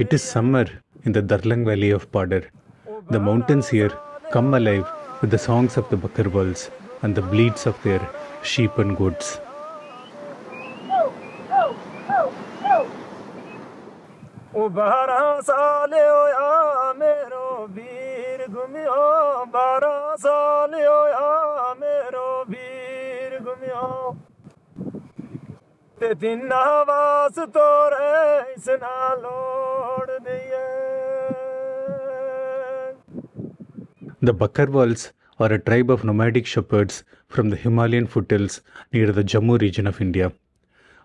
It is summer in the Darlang Valley of Padar. The mountains here come alive with the songs of the Bakkarwals and the bleats of their sheep and goats. ओ 12 साल होया मेरो वीर घुमियो 12 साल होया मेरो वीर घुमियो ते दिन आवास तोरे इसना लोड़ दिए. The Bakkarwals are a tribe of nomadic shepherds from the Himalayan foothills near the Jammu region of India.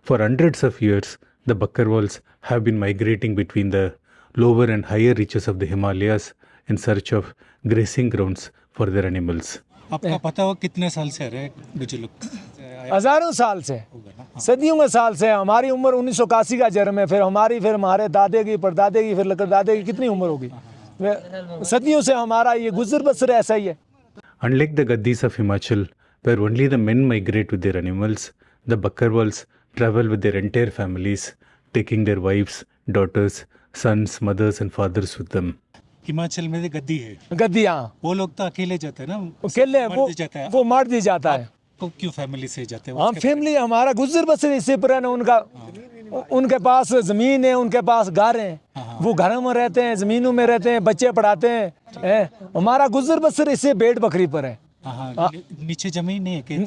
For hundreds of years, the Bakkarwals have been migrating between the lower and higher reaches of the Himalayas in search of grazing grounds for their animals. आपका पता हो कितने साल से रहे बुजुर्ग? हजारों साल से, सदियों के साल से. हमारी उम्र 1981 का जन्म है, फिर हमारे दादे की, परदादे की, फिर लकड़दादे की कितनी उम्र होगी. सदियों से हमारा ये गुजर बसर ऐसा ही है. Unlike the Gaddis of Himachal, where only the men migrate with their animals, the Bakkarwals travel with their entire families, taking their wives, daughters, sons, mothers and fathers with them. Himachal में गद्दी है, गद्दियाँ वो लोग तो अकेले जाते हैं ना, अकेले वो मार दी जाता है. तो क्यों फैमिली से जाते हैं? हम फैमिली हमारा गुजर बसर इससे पर है ना. उनके पास ज़मीन है, उनके पास घर हैं, वो घरों में रहते हैं, ज़मीनों में रहते हैं, बच्चे पढ़ाते हैं. हमारा गुजर बसर इससे भेड़ बकरी पर है. नीचे जमीन नहीं है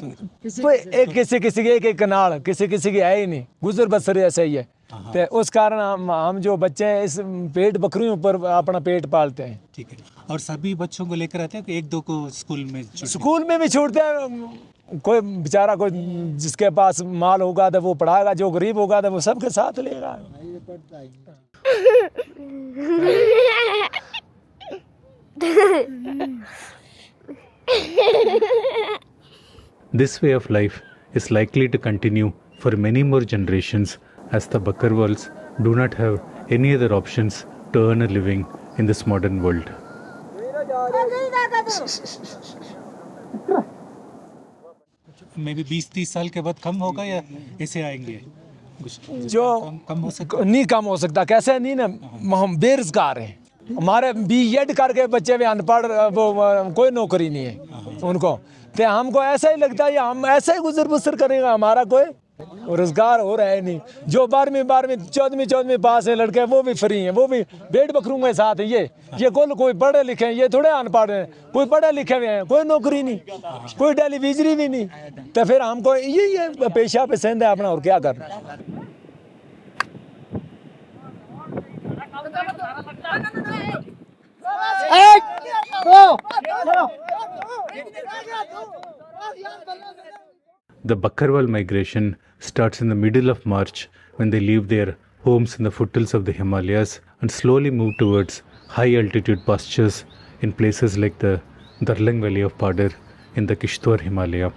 तो एक किसी की एक कनाल किसी की है ही नहीं. गुजर बसर ऐसा ही है. तो उस कारण हम जो बच्चे हैं इस पेट बकरियों पर अपना पेट पालते हैं. ठीक है. और सभी बच्चों को लेकर आते हैं कि एक दो को स्कूल में भी छोड़ते हैं. कोई बेचारा कोई जिसके पास माल होगा तो वो पढ़ाएगा, जो गरीब होगा तो वो सबके साथ लेगा. This way of life is likely to continue for many more generations as the Bakkarwals do not have any other options to earn a living in this modern world. मे भी 20-30 साल के बाद कम होगा या ऐसे आएंगे? जो कम हो सकता नहीं, कम हो सकता. कैसे नहीं ना, हम बेरोजगार हैं. हमारे बीएड करके बच्चे भी अनपढ़, वो कोई नौकरी नहीं है उनको. तो हमको ऐसा ही लगता है हम ऐसा ही गुजर बसर करेगा, हमारा कोई रोजगार हो रहा है नहीं. जो 12वीं 14वीं पास है लड़के, वो भी फ्री हैं, वो भी भेड़ बकरों के साथ है. ये कोई पढ़े लिखे हैं, ये थोड़े अनपढ़ हैं. कोई पढ़े लिखे हुए हैं, कोई नौकरी नहीं, कोई टेलीविजन भी नहीं. तो फिर हमको यही है, पेशा पसंद है अपना, और क्या करना. The Bakkarwal migration starts in the middle of March when they leave their homes in the foothills of the Himalayas and slowly move towards high altitude pastures in places like the Darlang Valley of Padar in the Kishtwar Himalaya.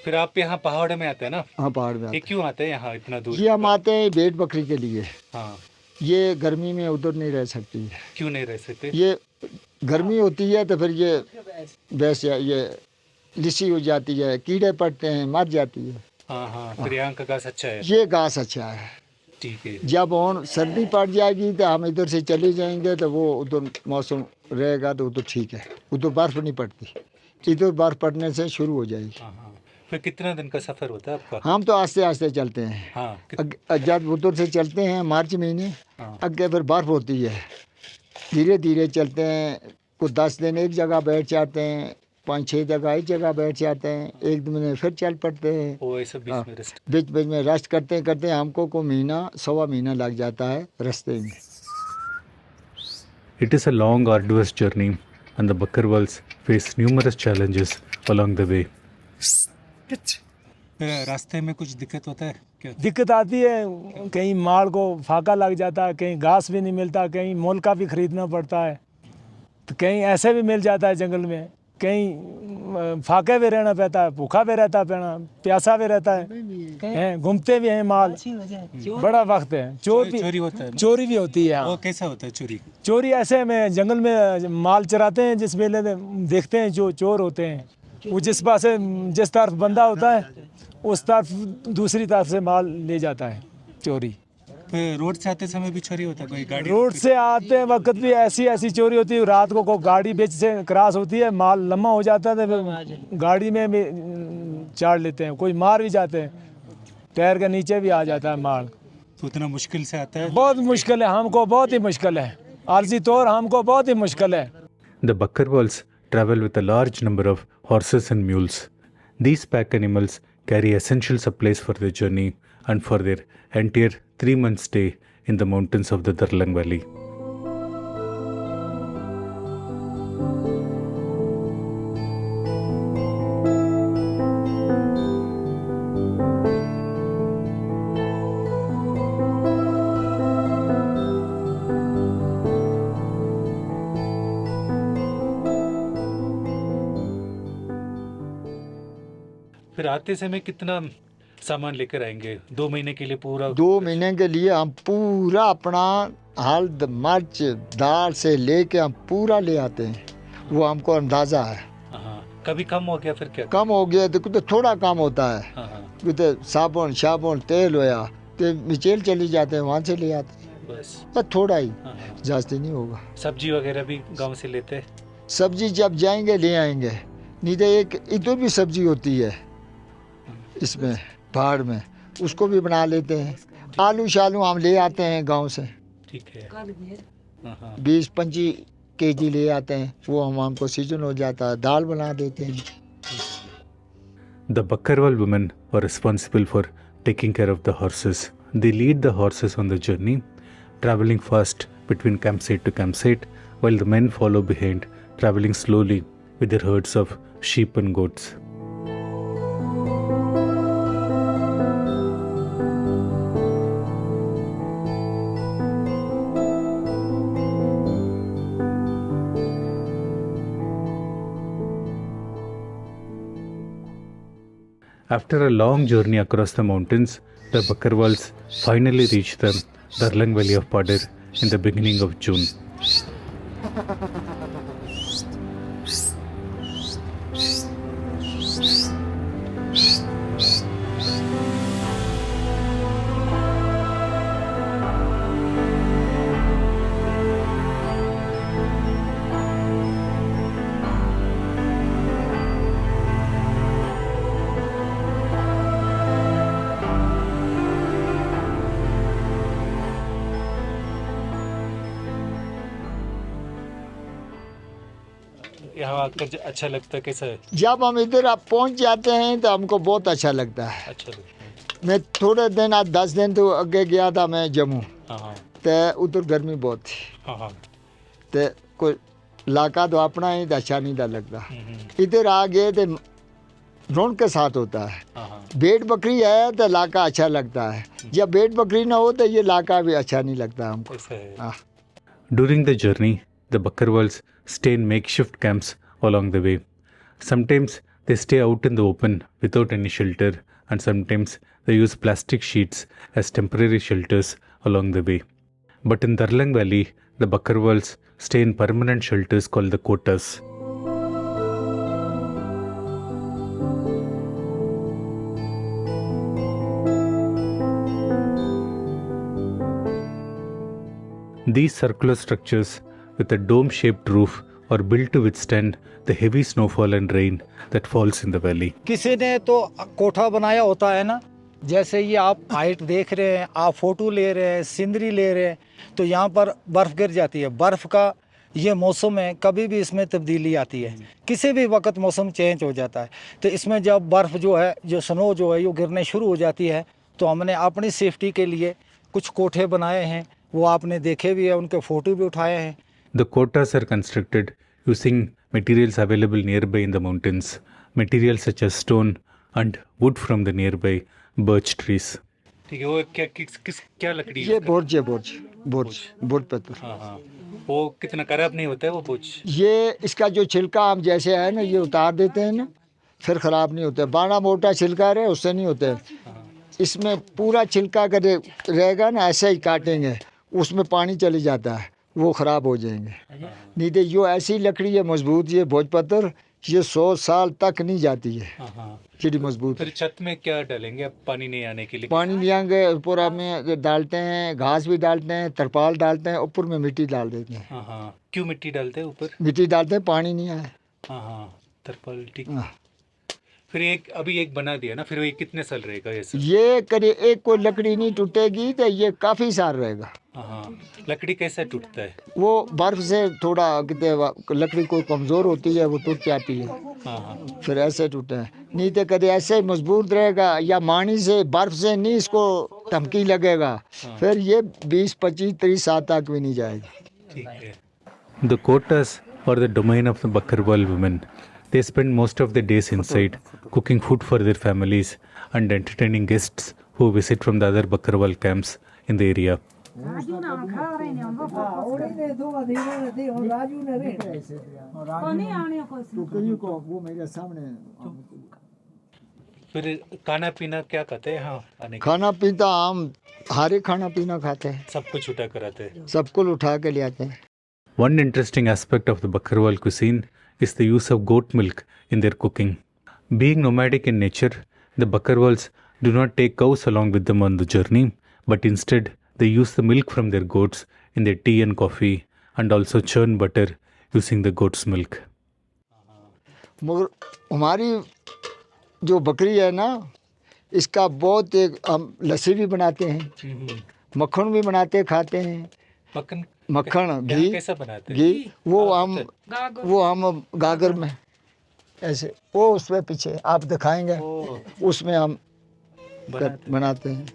फिर आप यहाँ पहाड़ में आते हैं ना? हाँ, पहाड़ में. ये क्यों आते हैं यहाँ इतना दूर? ये हम आते हैं भेड़ बकरी के लिए. हाँ. ये गर्मी में उधर नहीं रह सकती है. क्यों नहीं रह सकते? ये गर्मी होती है तो फिर ये वैसे ये लिसी हो जाती है, कीड़े पड़ते हैं, मर जाती है. हाँ. फिर यहाँ का घास अच्छा है? ये घास अच्छा है. ठीक है. जब और सर्दी पड़ जाएगी तो हम इधर से चले जाएंगे तो वो उधर मौसम रहेगा तो उधर ठीक है. उधर बर्फ नहीं पड़ती, इधर बर्फ पड़ने से शुरू हो जाएगी. फिर कितना दिन का सफ़र होता है आपका? हम तो आस्ते आस्ते चलते हैं. जब उधर से चलते हैं मार्च महीने, आगे फिर बर्फ होती है. धीरे धीरे चलते हैं. कुछ 10 दिन एक जगह बैठ जाते हैं, 5-6 जगह एक जगह बैठ जाते हैं, 1 दिन में फिर चल पड़ते हैं. बीच बीच में रेस्ट करते करते हमको को महीना 1.25 महीना लग जाता है रास्ते में. It is a long, arduous journey and the Bakkarwals face numerous challenges along the way. रास्ते में कुछ दिक्कत होता है क्या? दिक्कत आती है. कहीं माल को फाका लग जाता है, कहीं घास भी नहीं मिलता, कहीं मोल का भी खरीदना पड़ता है, तो कहीं ऐसे भी मिल जाता है जंगल में, कहीं फाके भी रहना पड़ता है, भूखा भी रहता है, प्यासा भी रहता है, घूमते भी हैं माल. बड़ा वक्त है. चोरी भी होती है. वो कैसा होता है चोरी? चोरी ऐसे में जंगल में माल चराते हैं, जिस वेले देखते हैं जो चोर होते हैं, वो जिस तरफ बंदा होता है उस तरफ दूसरी तरफ से माल ले जाता है चोरी। फिर रोड से आते समय भी चोरी होता है कोई गाड़ी? रोड से आते वक्त भी ऐसी चोरी होती है। रात को गाड़ी बीच से क्रॉस होती है, माल लम्बा हो जाता है तो गाड़ी में भी चाड़ लेते हैं, कोई मार भी जाते हैं, टायर के नीचे भी आ जाता है माल। तो उतना मुश्किल से आता है? बहुत मुश्किल है, हमको बहुत ही मुश्किल है, आर्जी तौर हमको बहुत ही मुश्किल है। The Bakkarwals travel with a large number of horses and mules. These pack animals carry essential supplies for their journey and for their entire 3-month stay in the mountains of the Darlang Valley. फिर आते समय कितना सामान लेकर आएंगे? 2 महीने के लिए पूरा? 2 महीने के लिए हम पूरा अपना हल्द मिर्च दाल से लेके हम पूरा ले आते हैं, वो हमको अंदाज़ा है। हाँ, कभी कम हो गया फिर क्या? कम हो गया तो थोड़ा कम होता है। हाँ हाँ, तो साबुन तेल होया तो मिचेल चली जाते हैं, वहाँ से ले आते हैं, बस थोड़ा ही, हाँ, हाँ। जास्ती नहीं होगा। सब्जी वगैरह भी गांव से लेते हैं? सब्जी जब जाएंगे ले आएंगे, नहीं तो एक इधर भी सब्जी होती है इसमें पहाड़ में, उसको भी बना लेते हैं। आलू शालू हम ले आते हैं गांव से, ठीक है। हाँ हाँ, 20-25 केजी ले आते हैं, वो हमको सीजन हो जाता है, दाल बना देते हैं। The Bakkarwal women are responsible for taking care of the horses. They lead the horses on the journey, traveling fast between campsite to campsite, while the men follow behind, traveling slowly with their herds of sheep and goats. After a long journey across the mountains, the Bakkarwals finally reach the Darlang Valley of Padir in the beginning of June. यहाँ आकर अच्छा लगता है? कैसा है? जब हम इधर आप पहुंच जाते हैं तो हमको बहुत अच्छा लगता है। अच्छा लगता है। मैं थोड़े दिन आज 10 दिन तो आगे गया था मैं जम्मू, हाँ हाँ तो उधर गर्मी बहुत थी, हाँ हाँ, तो कोई इलाका तो अपना ही तो अच्छा नहीं था लगता। हम्म, इधर आ गए तो रौनक के साथ होता है। हाँ हाँ, भेड़ बकरी है तो इलाका अच्छा लगता है, जब भेड़ बकरी ना हो तो ये इलाका भी अच्छा नहीं लगता हमको। ऐसा है। हाँ। During the journey, the Bakkarwals stay in makeshift camps along the way. Sometimes they stay out in the open without any shelter, and sometimes they use plastic sheets as temporary shelters along the way. But in Darlang Valley, the Bakkarwals stay in permanent shelters called the kotas. These circular structures with a dome-shaped roof are built to withstand the heavy snowfall and rain that falls in the valley. किसी ने तो कोठा बनाया होता है ना, जैसे ये आप हाइट देख रहे हैं, आप फोटो ले रहे हैं, सीनरी ले रहे हैं, तो यहाँ पर बर्फ़ गिर जाती है। बर्फ़ का ये मौसम है, कभी भी इसमें तब्दीली आती है, किसी भी वक्त मौसम चेंज हो जाता है। तो इसमें जब बर्फ़ जो है, जो स्नो जो है, वो गिरने शुरू हो जाती है, तो हमने अपनी सेफ्टी के लिए कुछ कोठे बनाए हैं, वो आपने देखे भी है, उनके फ़ोटो भी उठाए हैं। The kotas are constructed using materials available nearby in the mountains, materials such as stone and wood from the nearby birch trees. ठीक है। वो क्या लकड़ी है ये इसका? बोर्ज पत्थर। हाँ हाँ, वो कितना खराब नहीं होता है वो बोझ? ये इसका जो छिलका हम जैसे है ना, ये उतार देते हैं ना, फिर ख़राब नहीं होता। बाड़ा मोटा छिलका रहे उससे नहीं होते। इसमें पूरा छिलका कर रहेगा ना, ऐसे ही काटेंगे, उसमें पानी चले जाता है, वो ख़राब हो जाएंगे। नहीं तो यो ऐसी लकड़ी है मजबूत, ये भोजपत्र, ये 100 साल तक नहीं जाती है, हाँ हाँ। चिड़ी मजबूत। फिर छत में क्या डालेंगे अब पानी नहीं आने के लिए? पानी लियांगे ऊपर में डालते हैं, घास भी डालते हैं, तरपाल डालते हैं, ऊपर में मिट्टी डाल देते हैं। हाँ हाँ। क्यों मिट्टी डालते हैं ऊपर? मिट्टी डालते हैं, पानी नहीं आए। हाँ हाँ, तरपाल, ठीक। हाँ। फिर अभी एक बना दिया ना, फिर ये कितने साल रहेगा ये सब? ये करिए एक कोई लकड़ी नहीं टूटेगी तो ये काफ़ी साल रहेगा। हाँ हाँ। लकड़ी कैसे टूटता है? वो बर्फ से थोड़ा कितने लकड़ी कोई कमज़ोर होती है वो टूट जाती है, हाँ हाँ। फिर ऐसे टूटे हैं। नहीं तो कभी ऐसे ही मजबूत रहेगा, या मानी से बर्फ से नहीं इसको धमकी लगेगा, फिर ये 20-25-30 साल तक भी नहीं जाएगी। ठीक है। The quotas or the domain of the Bakkarwal women. They spend most of their days inside, cooking food for their families and entertaining guests who visit from the other Bakkarwal camps in the area. फिर खाना पीना क्या खाते हैं? हाँ, आने के खाना पीना हम हारे खाना पीना खाते हैं, सब कुछ उठा कर आते हैं। सब कुछ उठा के ले आते हैं। One interesting aspect of the Bakkarwal cuisine is the use of goat milk in their cooking. Being nomadic in nature, the Bakkarwals do not take cows along with them on the journey, but instead they use the milk from their goats in their tea and coffee, and also churn butter using the goat's milk. मगर हमारी जो बकरी है ना, इसका बहुत एक हम लस्सी भी बनाते हैं, मक्खन भी बनाते खाते हैं। मक्खन घी कैसा बनाते हैं? घी वो हम गागर में ऐसे वो उसमें पीछे आप दिखाएंगे, उसमें हम बनाते हैं।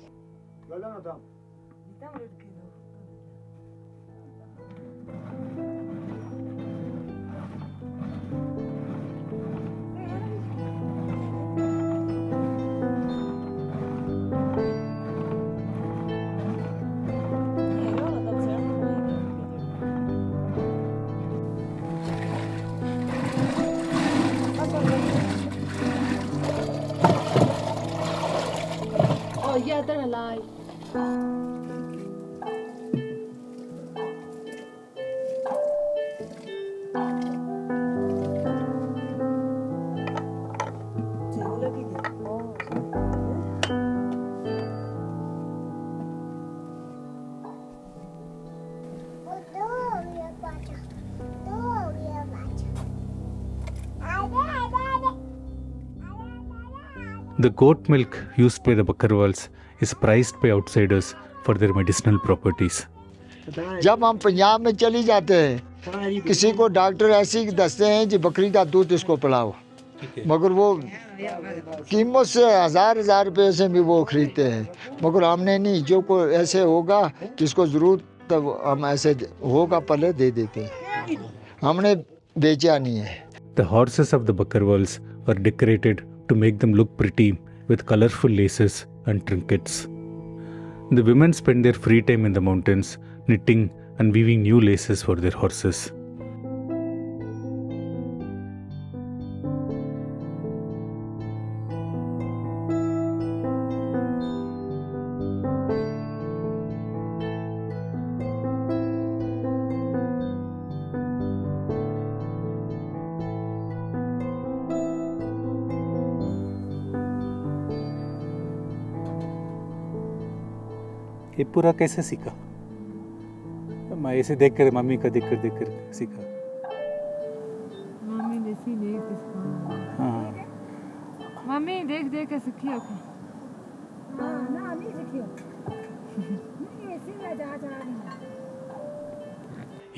Oh yeah, they're alive. The goat milk used by the Bakkarwals is prized by outsiders for their medicinal properties. जब हम पंजाब में चली जाते हैं, किसी को डॉक्टर ऐसे ही दसते हैं कि बकरी का दूध इसको पिलाओ, मगर वो कीमत से हजार रुपये से भी वो खरीदते हैं, मगर हमने नहीं, जो कोई ऐसे होगा जिसको ज़रूरत तब हम ऐसे होगा पहले दे देते हैं, हमने बेचा नहीं है। The horses of the Bakkarwals are decorated to make them look pretty with colorful laces and trinkets. The women spend their free time in the mountains knitting and weaving new laces for their horses. ये पूरा कैसे सीखा? मैं ऐसे देख कर, mummy का देख कर सीखा। मम्मी ने देख इसको। हाँ। मम्मी देख के सीखी हो। ना नहीं सीखी हो। नहीं ऐसे ही जा रही है।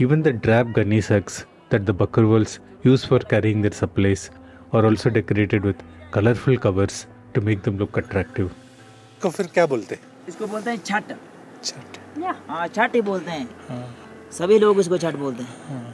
Even the drab gunny sacks that the Bakkarwals use for carrying their supplies are also decorated with colorful covers to make them look attractive. तो फिर क्या बोलते हैं? इसको बोलते हैं छठ। छठ। हाँ, छठ ही बोलते हैं। हाँ। सभी लोग इसको छठ बोलते हैं। हाँ।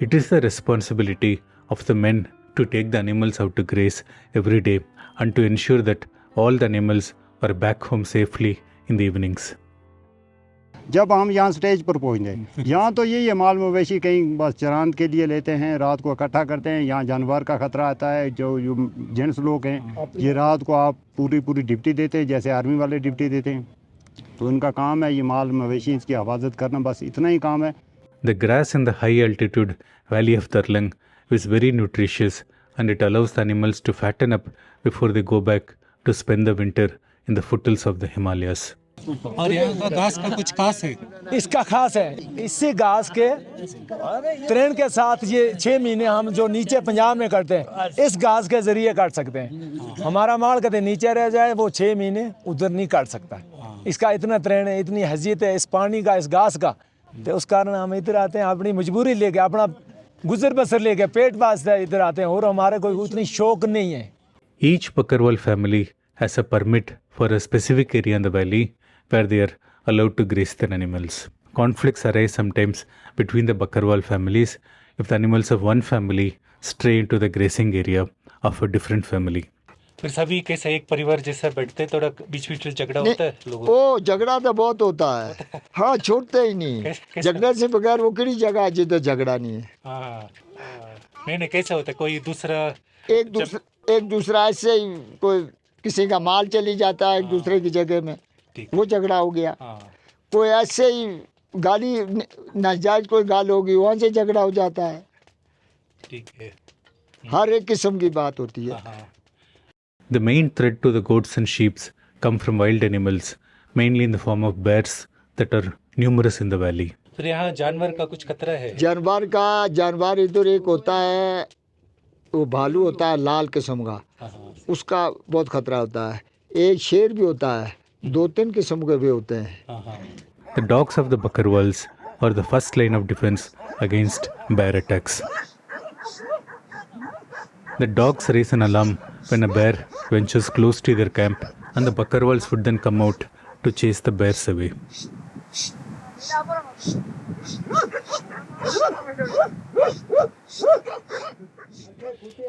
It is the responsibility of the men to take the animals out to graze every day and to ensure that all the animals are back home safely in the evenings. जब हम यहाँ स्टेज पर पहुँचे, यहाँ तो यही है, माल मवेशी कहीं बस चरान के लिए लेते हैं, रात को इकट्ठा करते हैं। यहाँ जानवर का खतरा आता है। जो जेंट्स लोग हैं, ये रात को आप पूरी ड्यूटी देते हैं, जैसे आर्मी वाले ड्यूटी देते हैं। तो उनका काम है ये माल मवेशी इसकी हिफाजत करना, बस इतना ही काम है। The grass in the high altitude valley of Darlang is very nutritious and it allows the animals to fatten up before they go back to spend the winter in the foothills of the Himalayas. और यहाँ का घास का कुछ खास है? इसका खास है, इससे घास के ट्रेन के साथ ये 6 महीने हम जो नीचे पंजाब में करते हैं, इस घास के जरिए काट सकते हैं। हमारा माल कभी नीचे रह जाए वो 6 महीने उधर नहीं काट सकता। इसका इतना ट्रेन है, इतनी हैसियत है इस पानी का, इस घास का, तो उस कारण हम इधर आते हैं अपनी मजबूरी लेके, अपना गुजर बसर लेके, पेट वास्ते इधर आते हैं, और हमारे कोई उतनी शौक नहीं है। Each Bakkarwal family has a permit for a specific area in the valley where they are allowed to graze their animals. Conflicts arise sometimes between the Bakkarwal families if the animals of one family stray into the grazing area of a different family. फिर सभी कैसे एक परिवार जैसा बैठते, थोड़ा बीच बीच में झगड़ा होता है लोगों? ओ झगड़ा तो बहुत होता है। हाँ, छोड़ते ही नहीं। झगड़े से बगैर वो कड़ी जगह है जिधर झगड़ा नहीं है। हाँ, नहीं कैसा होता है, कोई दूसरा एक दूसरा ऐसे ही, कोई किसी का माल चली जाता है एक दूसरे की जगह में, वो झगड़ा हो गया। कोई ऐसे ही गाली नाजायज कोई गाल होगी, वहाँ से झगड़ा हो जाता है। ठीक है, हर एक किस्म की बात होती है। The main threat to the goats and sheep come from wild animals, mainly in the form of bears that are numerous in the valley. फिर यहाँ जानवर का कुछ खतरा है? जानवर इधर एक होता है, वो भालू होता है लाल किस्म का, उसका बहुत खतरा होता है। एक शेर भी होता है, 2-3 किस्म के भी होते हैं। The dogs of the Bakkarwals are the first line of defense against bear attacks. The dogs raise an alarm when a bear ventures close to their camp, and the Bakkarwals would then come out to chase the bears away.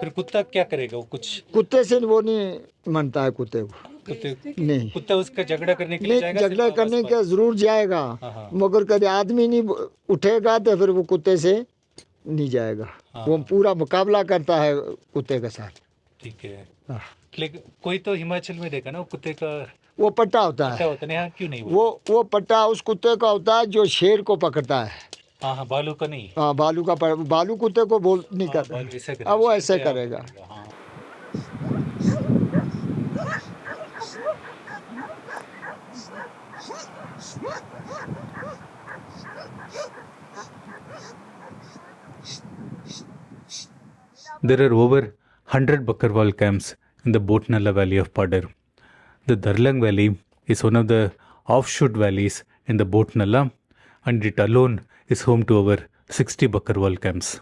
फिर कुत्ता क्या करेगा? वो कुछ कुत्ते से वो नहीं मानता है, कुत्ते को नहीं। कुत्ता उसका झगड़ा करने के लिए जाएगा? झगड़ा करने का जरूर जाएगा, मगर कभी आदमी नहीं उठेगा तो फिर वो कुत्ते से नहीं जाएगा। वो पूरा मुकाबला करता है कुत्ते के साथ। ठीक है, लेकिन कोई तो हिमाचल में देखा ना, वो कुत्ते का वो पट्टा होता है। यहाँ क्यों नहीं? वो पट्टा उस कुत्ते का होता है जो शेर को पकड़ता है। हाँ, बालू का नहीं। हाँ, बालू कुत्ते को बोल नहीं करता, वो ऐसे करेगा। There are over 100 Bakkarwal camps in the Botnala valley of Padar. The Darlang valley is one of the offshoot valleys in the Botnala, and it alone is home to over 60 Bakkarwal camps.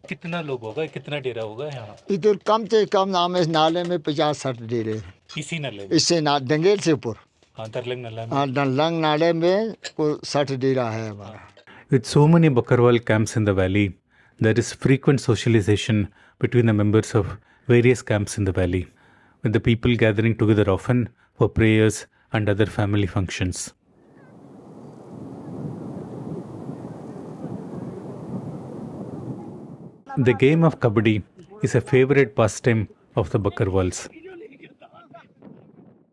कितना लोग होगा, कितना डेरा होगा यहाँ? इधर कम से कम नाम इस नाले में 50-60 डेरे। इसी नाले? इससे दंगेल से ऊपर। हाँ, दरलंग नाला में। हाँ, दरलंग नाले में कोई 60 डेरा है हमारा। With so many Bakkarwal camps in the valley, there is frequent socialization between the members of various camps in the valley, with the people gathering together often for prayers and other family functions. The game of Kabaddi is a favorite pastime of the Bakkarwals.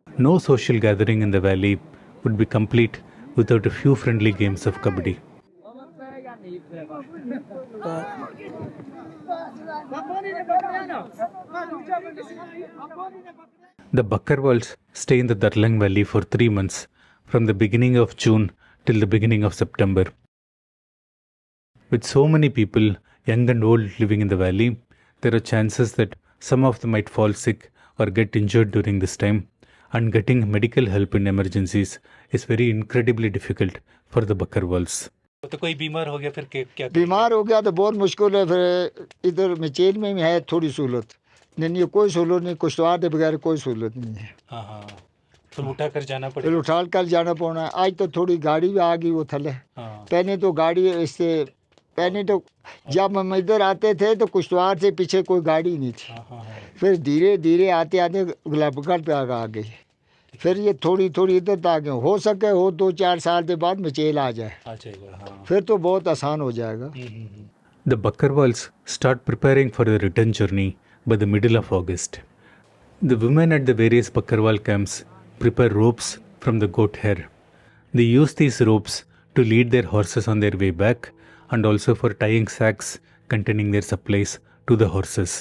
No social gathering in the valley would be complete without a few friendly games of Kabaddi. The Bakkarwals stay in the Darlang Valley for 3 months, from the beginning of June till the beginning of September. With so many people, young and old, living in the valley, there are chances that some of them might fall sick or get injured during this time, and getting medical help in emergencies is very incredibly difficult for the Bakkarwals. तो कोई बीमार हो गया फिर क्या? बीमार हो गया तो बहुत मुश्किल है। फिर इधर मिचेल में है थोड़ी सहूलत, नहीं कोई सहूलत नहीं, कुश्तवार के बगैर कोई सहूलत नहीं है। हाँ, तो उठा कर जाना पड़ेगा। फिर उठा कर जाना पड़ना है। आज तो थोड़ी गाड़ी भी आ गई वो थले। पहले तो गाड़ी इससे पहले तो जब हम इधर आते थे तो कुश्तवाड़ से पीछे कोई गाड़ी नहीं थी। फिर धीरे धीरे आते आते गुलाबगढ़ पे आ गई। फिर ये थोड़ी थोड़ी इधर तक आ गए। हो सके हो 2-4 साल के बाद मचेल आ जाए, फिर तो बहुत आसान हो जाएगा। The Bakkarwals start preparing for the return journey by the middle of August. The women at the various Bakkarwal camps prepare ropes from the goat hair. They use these ropes to lead their horses on their way back and also for tying sacks containing their supplies to the horses.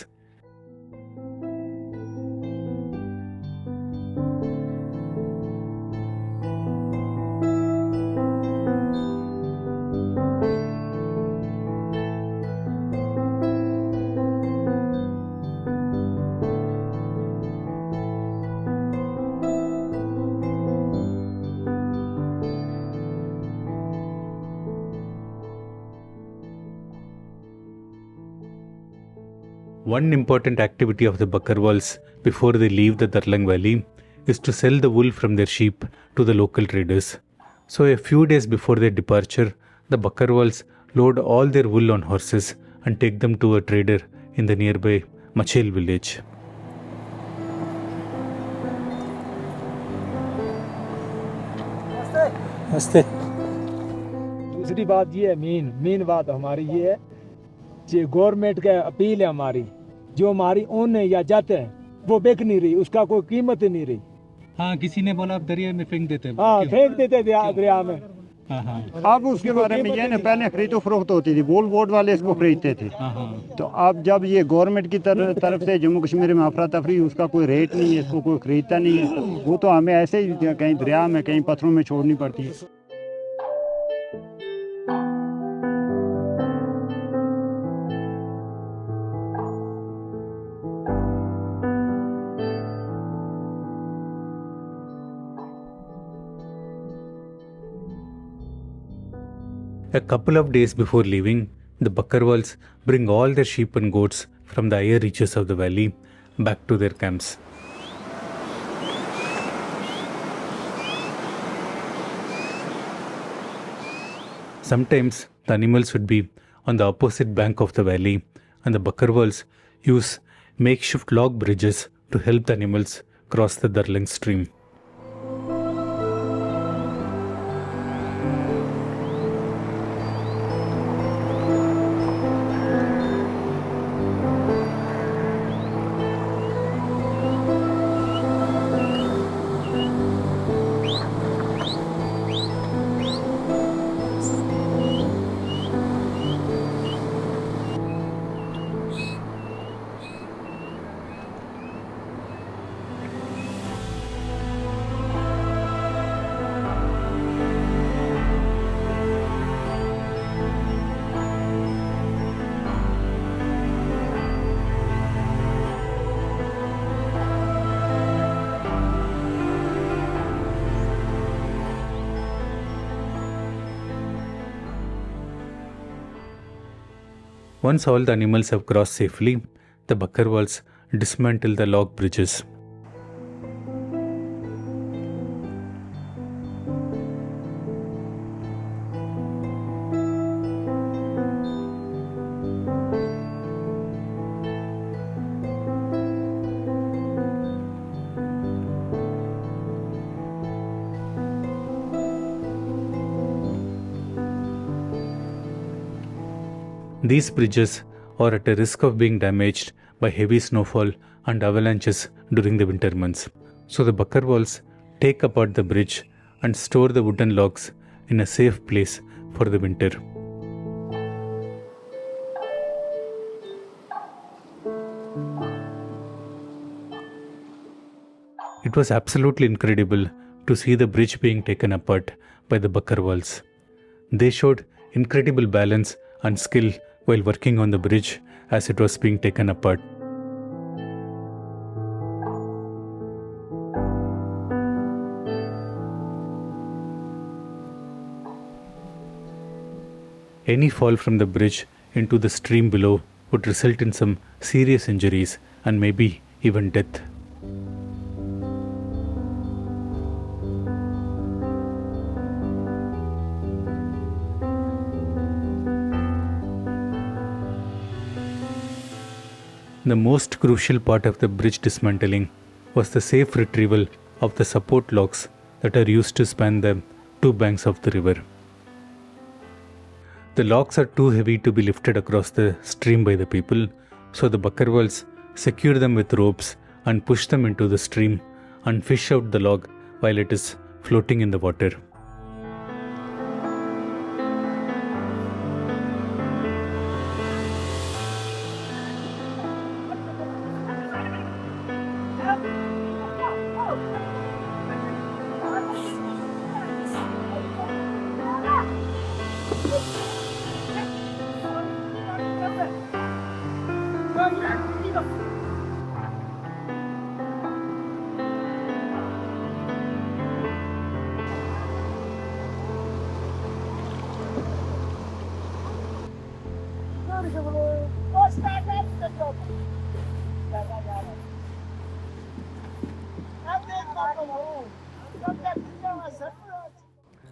One important activity of the Bakkarwals before they leave the Darlang Valley is to sell the wool from their sheep to the local traders. So a few days before their departure, the Bakkarwals load all their wool on horses and take them to a trader in the nearby Machel village. नमस्ते। दूसरी बात ये है, main बात हमारी ये है, जो गवर्नमेंट का अपील है हमारी, जो हमारी ऊन है या जाते हैं वो बिक नहीं रही, उसका कोई कीमत ही नहीं रही। हाँ, किसी ने बोला आप दरिया में फेंक देते हैं। हाँ, फेंक देते दरिया में। अब उसके बारे में ये ना, पहले खरीदो फरोख्त होती थी, बोल बोर्ड वाले इसको खरीदते थे। तो अब जब ये गवर्नमेंट की तरफ से जम्मू कश्मीर में अफरा तफरी, उसका कोई रेट नहीं है, इसको कोई खरीदता नहीं है, वो तो हमें ऐसे ही कहीं दरिया में कहीं पत्थरों में छोड़नी पड़ती है। A couple of days before leaving, the Bakkarwals bring all their sheep and goats from the higher reaches of the valley back to their camps. Sometimes the animals would be on the opposite bank of the valley, and the Bakkarwals use makeshift log bridges to help the animals cross the Darling stream. Once all the animals have crossed safely, the Bakkarwals dismantle the log bridges. These bridges are at a risk of being damaged by heavy snowfall and avalanches during the winter months. So the Bakkarwals take apart the bridge and store the wooden logs in a safe place for the winter. It was absolutely incredible to see the bridge being taken apart by the Bakkarwals. They showed incredible balance and skill while working on the bridge as it was being taken apart. Any fall from the bridge into the stream below would result in some serious injuries and maybe even death. The most crucial part of the bridge dismantling was the safe retrieval of the support logs that are used to span the two banks of the river. The logs are too heavy to be lifted across the stream by the people, so the Bakkarwals secure them with ropes and push them into the stream and fish out the log while it is floating in the water.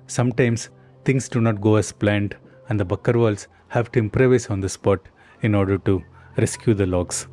Sometimes things do not go as planned and the Bakkarwals have to improvise on the spot in order to rescue the logs.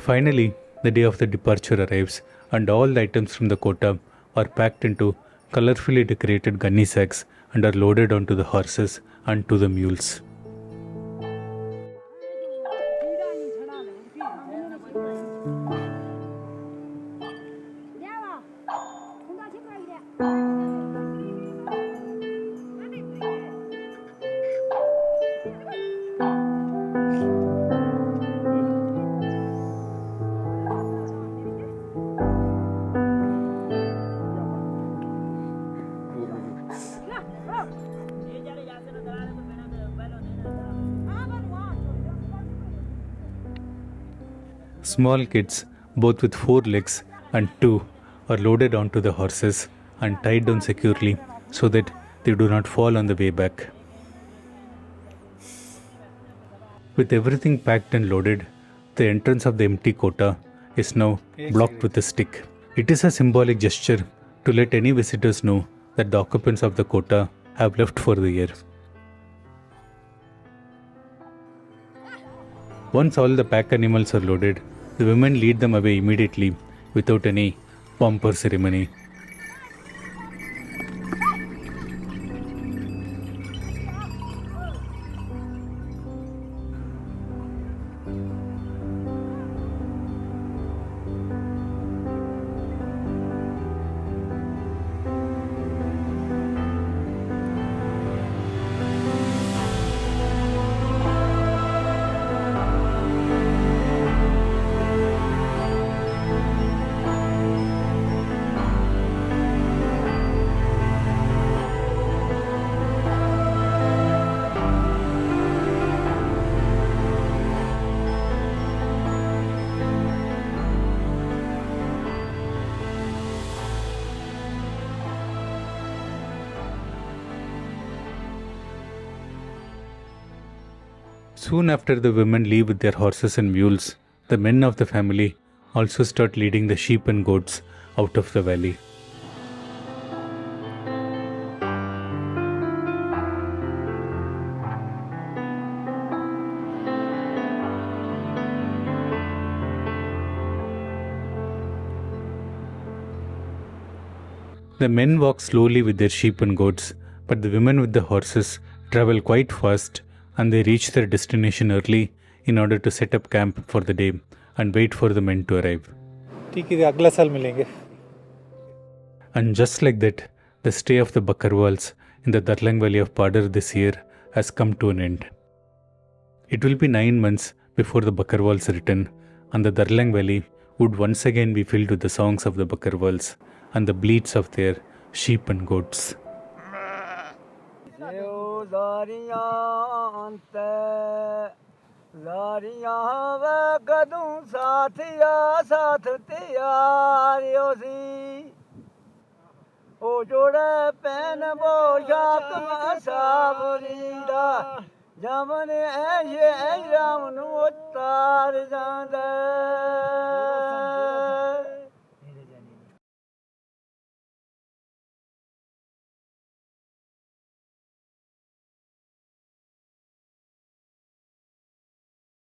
Finally, the day of the departure arrives and all the items from the kota are packed into colorfully decorated gunny sacks and are loaded onto the horses and to the mules. Small kids, both with 4 legs and 2, are loaded onto the horses and tied down securely so that they do not fall on the way back. With everything packed and loaded, the entrance of the empty kota is now blocked with a stick. It is a symbolic gesture to let any visitors know that the occupants of the kota have left for the year. Once all the pack animals are loaded, the women lead them away immediately without any pomp or ceremony. Soon after the women leave with their horses and mules, the men of the family also start leading the sheep and goats out of the valley. The men walk slowly with their sheep and goats, but the women with the horses travel quite fast and they reach their destination early in order to set up camp for the day and wait for the men to arrive. ठीक है अगला साल मिलेंगे. And just like that, the stay of the Bakkarwals in the Darlang Valley of Padar this year has come to an end. It will be 9 months before the Bakkarwals return, and the Darlang Valley would once again be filled with the songs of the Bakkarwals and the bleats of their sheep and goats. ਲਾਰੀਆਂ ਵੇ ਕਦੋਂ ਸਾਥੀਆ ਸਾਥ ਤਿਆਰਿਓ ਸੀ ਉਹ ਜੋੜੇ PAN ਬੋਸ਼ਾਕ ਮਸਾਬਰੀ ਦਾ ਜਮਨ ਐ ਰਾਮ ਨੂੰ ਉਤਾਰ ਜਾਂਦਾ